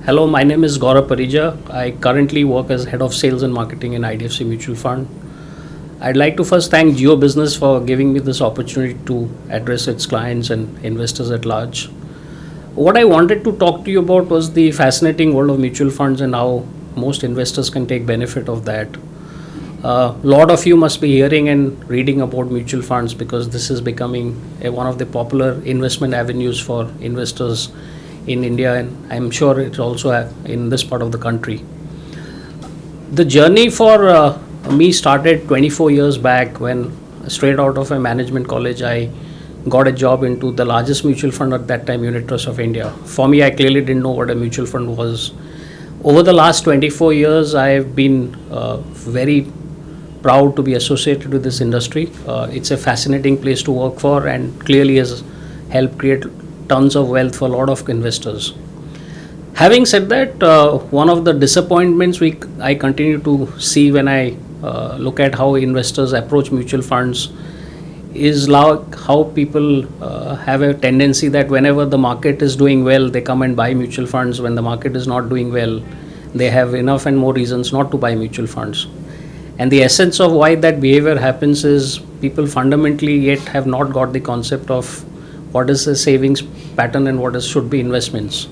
Hello, my name is Gaurab Parija. I currently work as Head of Sales and Marketing in IDFC Mutual Fund. I'd like to first thank Geo Business for giving me this opportunity to address its clients and investors at large. What I wanted to talk to you about was the fascinating world of mutual funds and how most investors can take benefit of that. A lot of you must be hearing and reading about mutual funds because this is becoming one of the popular investment avenues for investors in India, and I'm sure it's also in this part of the country. The journey for me started 24 years back when, straight out of a management college, I got a job into the largest mutual fund at that time, Unit Trust of India. For me, I clearly didn't know what a mutual fund was. Over the last 24 years, I've been very proud to be associated with this industry. It's a fascinating place to work for and clearly has helped create tons of wealth for a lot of investors. Having said that, one of the disappointments I continue to see when I look at how investors approach mutual funds is how people have a tendency that whenever the market is doing well, they come and buy mutual funds. When the market is not doing well, they have enough and more reasons not to buy mutual funds. And the essence of why that behavior happens is people fundamentally yet have not got the concept of what is a savings pattern and what should be investments.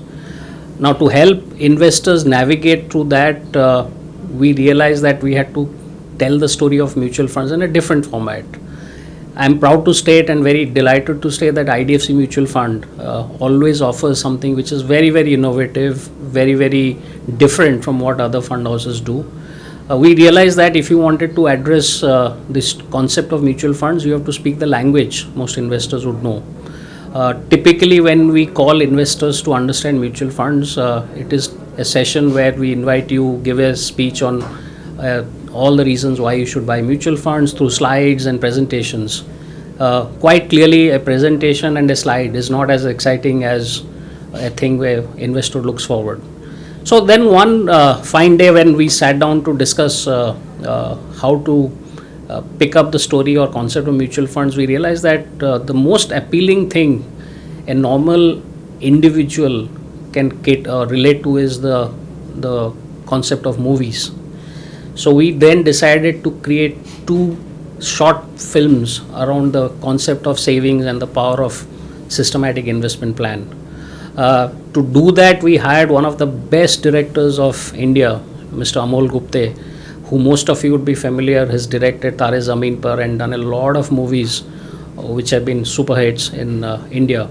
Now, to help investors navigate through that, we realized that we had to tell the story of mutual funds in a different format. I'm proud to state and very delighted to say that IDFC Mutual Fund always offers something which is very, very innovative, very, very different from what other fund houses do. We realized that if you wanted to address this concept of mutual funds, you have to speak the language most investors would know. Typically, when we call investors to understand mutual funds, it is a session where we invite you, give a speech on all the reasons why you should buy mutual funds through slides and presentations. Quite clearly, a presentation and a slide is not as exciting as a thing where investor looks forward. So then one fine day when we sat down to discuss how to pick up the story or concept of mutual funds, we realized that the most appealing thing a normal individual can relate to is the concept of movies. So we then decided to create 2 short films around the concept of savings and the power of systematic investment plan. To do that, we hired one of the best directors of India, Mr. Amol Gupte, who most of you would be familiar. Has directed Tare Zameen Par and done a lot of movies which have been super hits in India.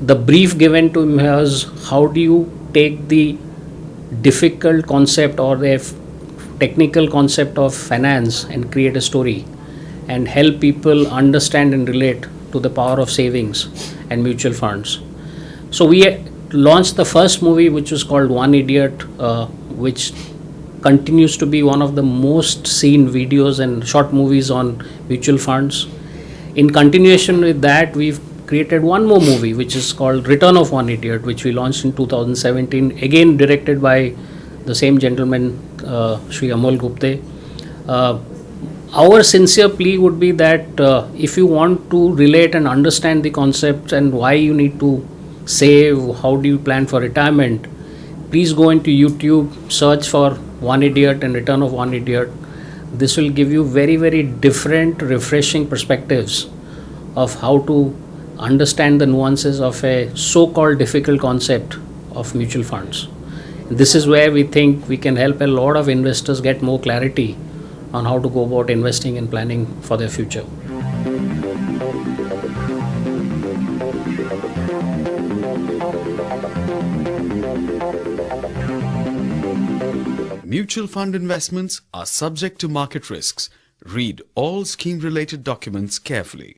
The brief given to him was, how do you take the difficult concept or the technical concept of finance and create a story and help people understand and relate to the power of savings and mutual funds. So we launched the first movie, which was called One Idiot, which continues to be one of the most seen videos and short movies on mutual funds. In continuation with that, we've created one more movie, which is called Return of One Idiot, which we launched in 2017, again directed by the same gentleman, Shri Amol Gupte. Our sincere plea would be that if you want to relate and understand the concepts and why you need to save, how do you plan for retirement, please go into YouTube, search for One Idiot and Return of One Idiot. This will give you very, very different, refreshing perspectives of how to understand the nuances of a so-called difficult concept of mutual funds. This is where we think we can help a lot of investors get more clarity on how to go about investing and planning for their future. Mutual fund investments are subject to market risks. Read all scheme-related documents carefully.